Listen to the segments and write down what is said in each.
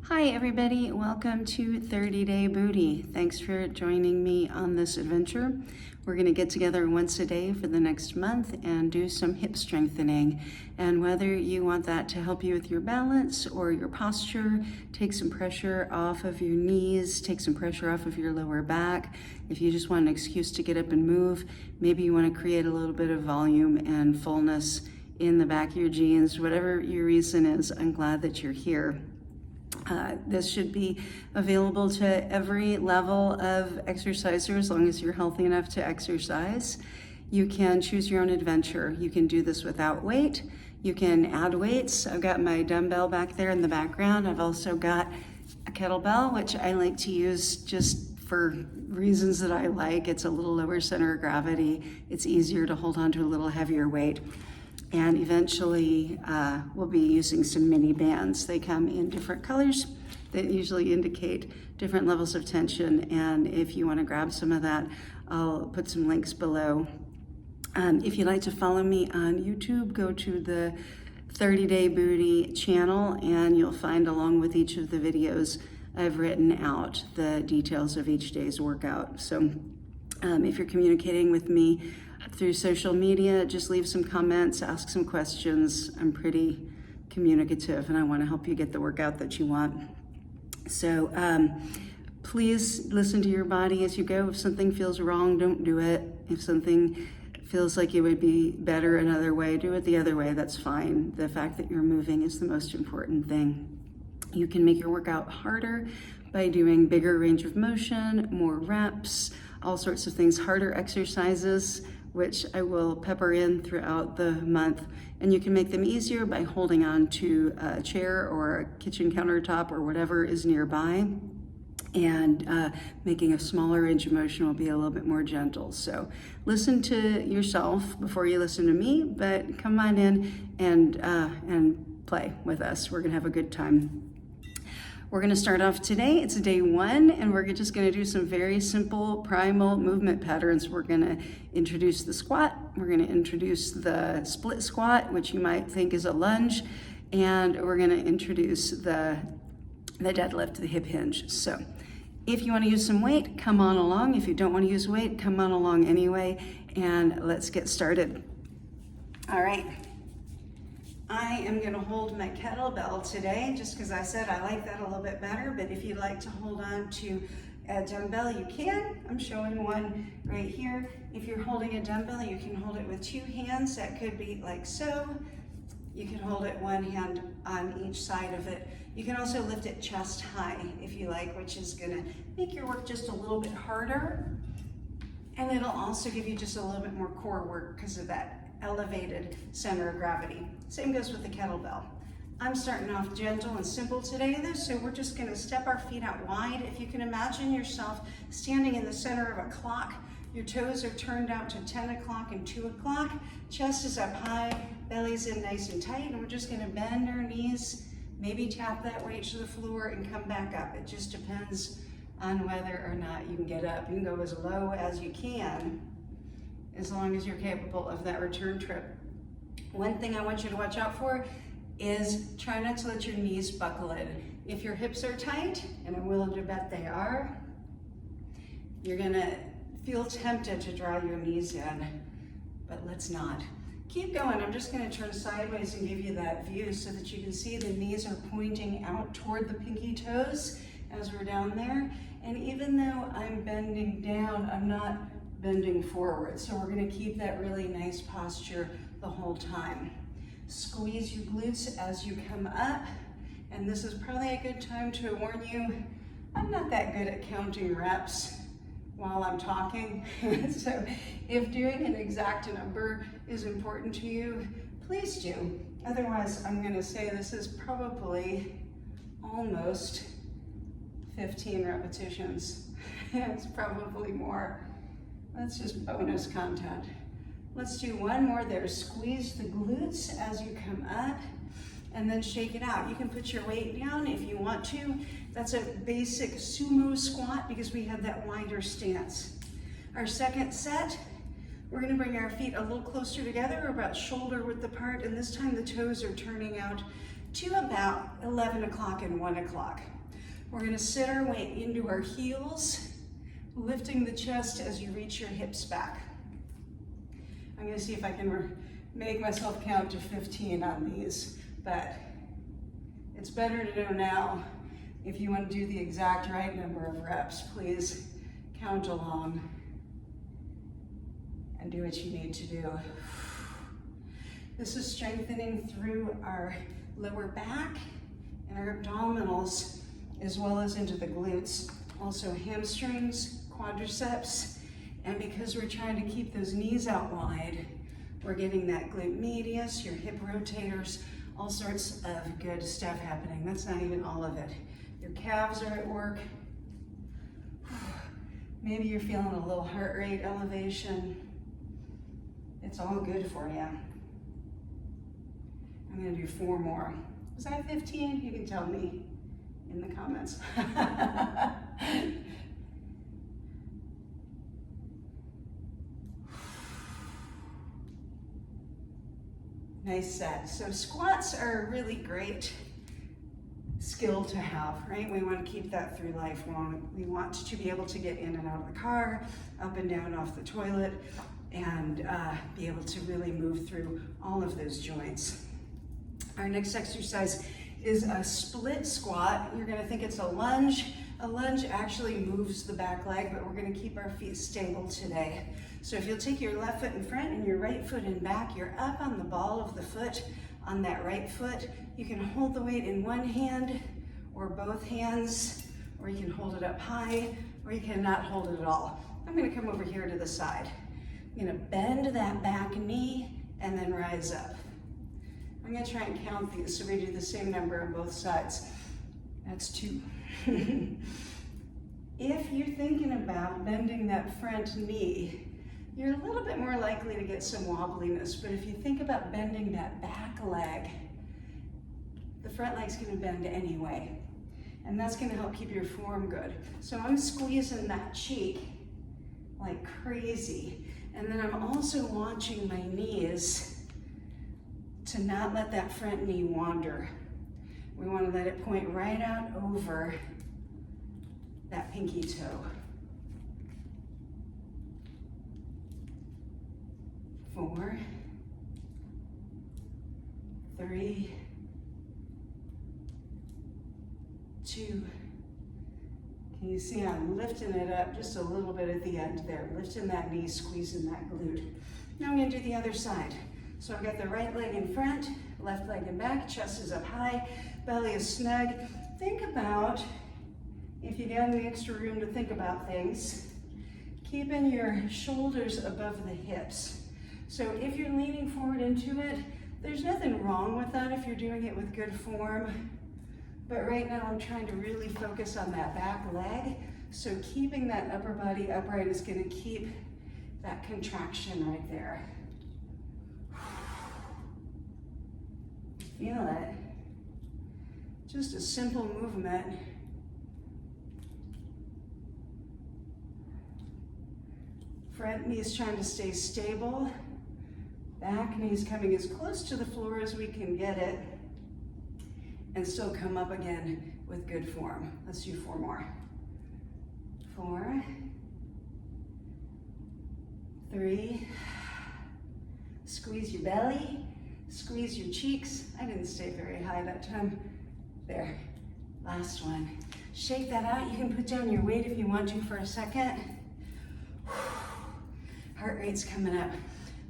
Hi everybody, welcome to 30 Day Booty. Thanks for joining me on this adventure. We're going to get together once a day for the next month and do some hip strengthening. And whether you want that to help you with your balance or your posture, take some pressure off of your knees, take some pressure off of your lower back. If you just want an excuse to get up and move, maybe you want to create a little bit of volume and fullness in the back of your jeans, whatever your reason is, I'm glad that you're here. This should be available to every level of exerciser as long as you're healthy enough to exercise. You can choose your own adventure. You can do this without weight. You can add weights. I've got my dumbbell back there in the background. I've also got a kettlebell, which I like to use just for reasons that I like. It's a little lower center of gravity. It's easier to hold on to a little heavier weight. And eventually we'll be using some mini bands. They come in different colors that usually indicate different levels of tension. And if you want to grab some of that, I'll put some links below. If you'd like to follow me on YouTube, go to the 30 Day Booty channel and you'll find, along with each of the videos, I've written out the details of each day's workout. So if you're communicating with me through social media, just leave some comments, ask some questions. I'm pretty communicative and I want to help you get the workout that you want. So please listen to your body as you go. If something feels wrong, don't do it. If something feels like it would be better another way, do it the other way. That's fine. The fact that you're moving is the most important thing. You can make your workout harder by doing bigger range of motion, more reps, all sorts of things, harder exercises, which I will pepper in throughout the month. And you can make them easier by holding on to a chair or a kitchen countertop or whatever is nearby. And making a smaller range of motion will be a little bit more gentle. So listen to yourself before you listen to me, but come on in and play with us. We're gonna have a good time. We're gonna start off today, it's day one, and we're just gonna do some very simple primal movement patterns. We're gonna introduce the squat, we're gonna introduce the split squat, which you might think is a lunge, and we're gonna introduce the deadlift, the hip hinge. So if you wanna use some weight, come on along. If you don't wanna use weight, come on along anyway, and let's get started. All right. I am going to hold my kettlebell today just because I said I like that a little bit better, but if you'd like to hold on to a dumbbell, you can. I'm showing one right here. If you're holding a dumbbell, you can hold it with two hands. That could be like so. You can hold it one hand on each side of it. You can also lift it chest high if you like, which is going to make your work just a little bit harder. And it'll also give you just a little bit more core work because of that elevated center of gravity. Same goes with the kettlebell. I'm starting off gentle and simple today though, so we're just gonna step our feet out wide. If you can imagine yourself standing in the center of a clock, your toes are turned out to 10 o'clock and 2 o'clock, chest is up high, belly's in nice and tight, and we're just gonna bend our knees, maybe tap that weight to the floor and come back up. It just depends on whether or not you can get up. You can go as low as you can, as long as you're capable of that return trip. One thing I want you to watch out for is try not to let your knees buckle in. If your hips are tight, and I'm willing to bet they are, you're gonna feel tempted to draw your knees in, but let's not. Keep going. I'm just gonna turn sideways and give you that view so that you can see the knees are pointing out toward the pinky toes as we're down there. And even though I'm bending down, I'm not bending forward. So we're gonna keep that really nice posture the whole time. Squeeze your glutes as you come up. And this is probably a good time to warn you, I'm not that good at counting reps while I'm talking. So if doing an exact number is important to you, please do. Otherwise, I'm gonna say this is probably almost 15 repetitions. It's probably more. That's just bonus content. Let's do one more there. Squeeze the glutes as you come up and then shake it out. You can put your weight down if you want to. That's a basic sumo squat because we have that wider stance. Our second set, we're gonna bring our feet a little closer together, about shoulder width apart, and this time the toes are turning out to about 11 o'clock and 1 o'clock. We're gonna sit our weight into our heels, lifting the chest as you reach your hips back. I'm gonna see if I can make myself count to 15 on these, but it's better to know now. If you want to do the exact right number of reps, please count along and do what you need to do. This is strengthening through our lower back and our abdominals, as well as into the glutes, also hamstrings, quadriceps, and because we're trying to keep those knees out wide, we're getting that glute medius, your hip rotators, all sorts of good stuff happening. That's not even all of it. Your calves are at work. Maybe you're feeling a little heart rate elevation. It's all good for you. I'm gonna do 4 more. Was that 15? You can tell me in the comments. Nice set. So squats are a really great skill to have, right? We want to keep that through life long. We want to be able to get in and out of the car, up and down off the toilet, and be able to really move through all of those joints. Our next exercise is a split squat. You're gonna think it's a lunge. A lunge actually moves the back leg, but we're gonna keep our feet stable today. So if you'll take your left foot in front and your right foot in back, you're up on the ball of the foot on that right foot. You can hold the weight in one hand or both hands, or you can hold it up high, or you cannot hold it at all. I'm gonna come over here to the side. I'm gonna bend that back knee and then rise up. I'm gonna try and count these so we do the same number on both sides. That's 2. If you're thinking about bending that front knee, you're a little bit more likely to get some wobbliness, but if you think about bending that back leg, the front leg's gonna bend anyway, and that's gonna help keep your form good. So I'm squeezing that cheek like crazy, and then I'm also watching my knees to not let that front knee wander. We wanna let it point right out over that pinky toe. 4, 3, 2. Can you see I'm lifting it up just a little bit at the end there, lifting that knee, squeezing that glute. Now I'm gonna do the other side. So I've got the right leg in front, left leg in back, chest is up high, belly is snug. Think about, if you get the extra room to think about things, keeping your shoulders above the hips. So if you're leaning forward into it, there's nothing wrong with that if you're doing it with good form. But right now I'm trying to really focus on that back leg. So keeping that upper body upright is gonna keep that contraction right there. Feel it. Just a simple movement. Front knee is trying to stay stable. Back knee is coming as close to the floor as we can get it, and still come up again with good form. Let's do 4 more. 4, 3, squeeze your belly, squeeze your cheeks. I didn't stay very high that time. There, last one. Shake that out. You can put down your weight if you want to for a second. Heart rate's coming up.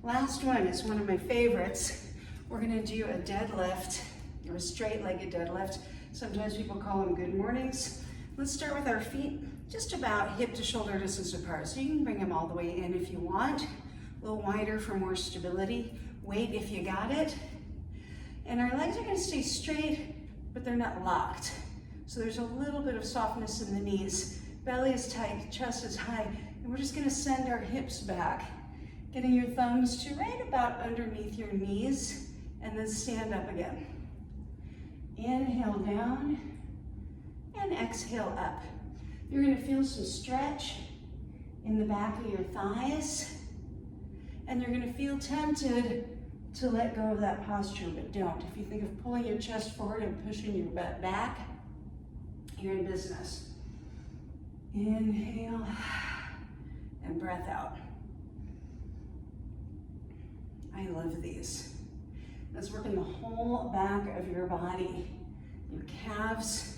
Last one is one of my favorites. We're gonna do a deadlift, or a straight-legged deadlift. Sometimes people call them good mornings. Let's start with our feet just about hip to shoulder distance apart. So you can bring them all the way in if you want, a little wider for more stability. Weight if you got it. And our legs are gonna stay straight, but they're not locked. So there's a little bit of softness in the knees. Belly is tight, chest is high, and we're just gonna send our hips back, getting your thumbs to right about underneath your knees, and then stand up again. Inhale down, and exhale up. You're gonna feel some stretch in the back of your thighs, and you're gonna feel tempted to let go of that posture, but don't. If you think of pulling your chest forward and pushing your butt back, you're in business. Inhale and breath out. I love these. That's working the whole back of your body. Your calves,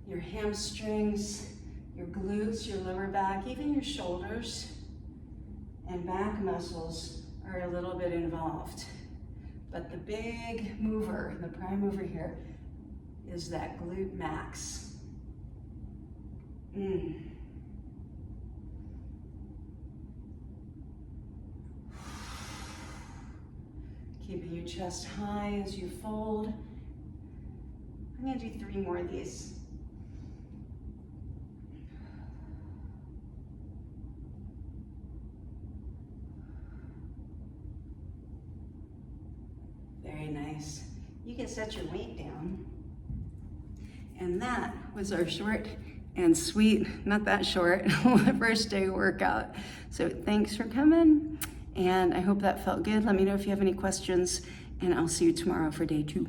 your hamstrings, your glutes, your lower back, even your shoulders and back muscles are a little bit involved. But the big mover, the prime mover here, is that glute max. Keeping your chest high as you fold. I'm gonna do 3 more of these. Very nice. You can set your weight down. And that was our short and sweet, not that short, first day workout. So thanks for coming, and I hope that felt good. Let me know if you have any questions, and I'll see you tomorrow for day 2.